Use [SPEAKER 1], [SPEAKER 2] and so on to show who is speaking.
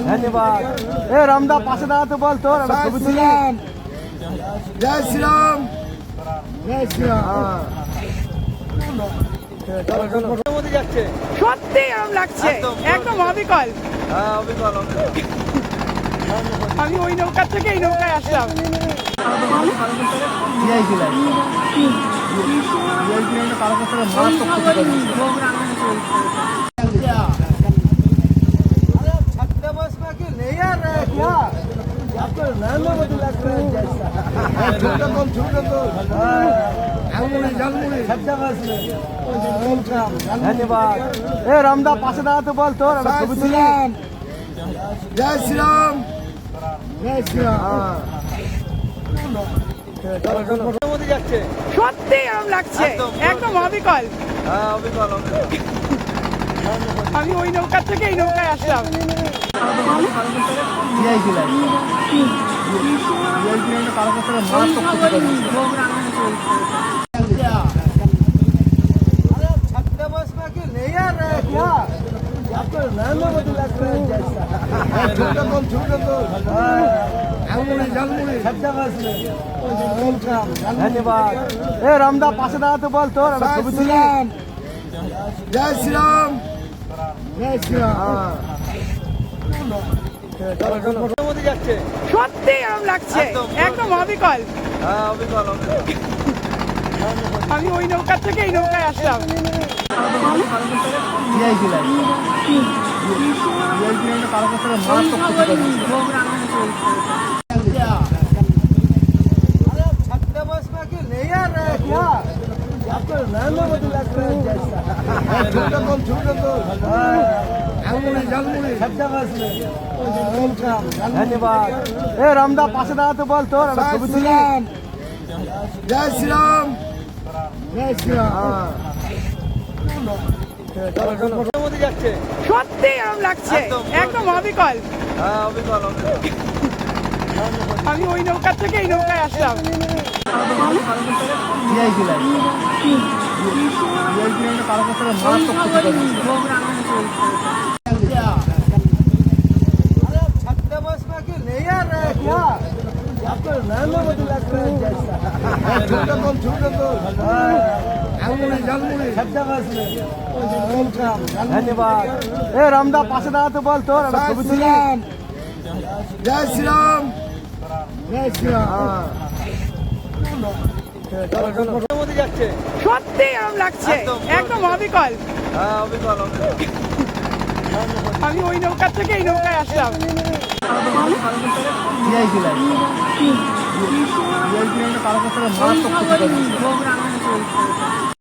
[SPEAKER 1] ধন্যবাদ। এ রামদা পাশে দাঁড়াতে বল তোর ছবি তুললাম।
[SPEAKER 2] জয় শ্রীরাম, জয় শ্রীরাম।
[SPEAKER 1] যাচ্ছে
[SPEAKER 3] সত্যি আরাম লাগছে, একদম অবিকল। আমি ওই নৌকার থেকে এই নৌকায় আসলাম।
[SPEAKER 1] ধন্যবাদ। এ রামদা পাশে দাঁড়াতে বল তোর ছবি তুললাম।
[SPEAKER 2] জয় শ্রীরাম, জয় শ্রীরাম।
[SPEAKER 1] যাচ্ছে
[SPEAKER 3] সত্যি আরাম লাগছে, একদম অবিকল। আমি ওই নৌকার থেকে এই নৌকায় আসলাম।
[SPEAKER 1] ধন্যবাদ। এ রামদা পাশে দাঁড়াতে বল তোর ছবি তুললাম।
[SPEAKER 2] জয় শ্রীরাম, জয় শ্রীরাম।
[SPEAKER 1] যাচ্ছে
[SPEAKER 3] সত্যি আরাম লাগছে, একদম অবিকল। আমি ওই নৌকার থেকে এই নৌকায় আসলাম।
[SPEAKER 1] ধন্যবাদ। এ রামদা পাশে দাঁড়াতে বল তোর ছবি তুললাম।
[SPEAKER 2] জয় শ্রীরাম, জয় শ্রীরাম।
[SPEAKER 1] যাচ্ছে
[SPEAKER 3] সত্যি আরাম লাগছে, একদম অবিকল। আমি ওই নৌকার থেকে এই নৌকায় আসলাম।
[SPEAKER 1] ধন্যবাদ। এ রামদা পাশে দাঁড়াতে বল তোর ছবি তুললাম।
[SPEAKER 2] জয় শ্রীরাম, জয় শ্রীরাম।
[SPEAKER 1] যাচ্ছে
[SPEAKER 3] সত্যি আরাম লাগছে, একদম অবিকল। আমি ওই নৌকার থেকে এই নৌকায় আসলাম।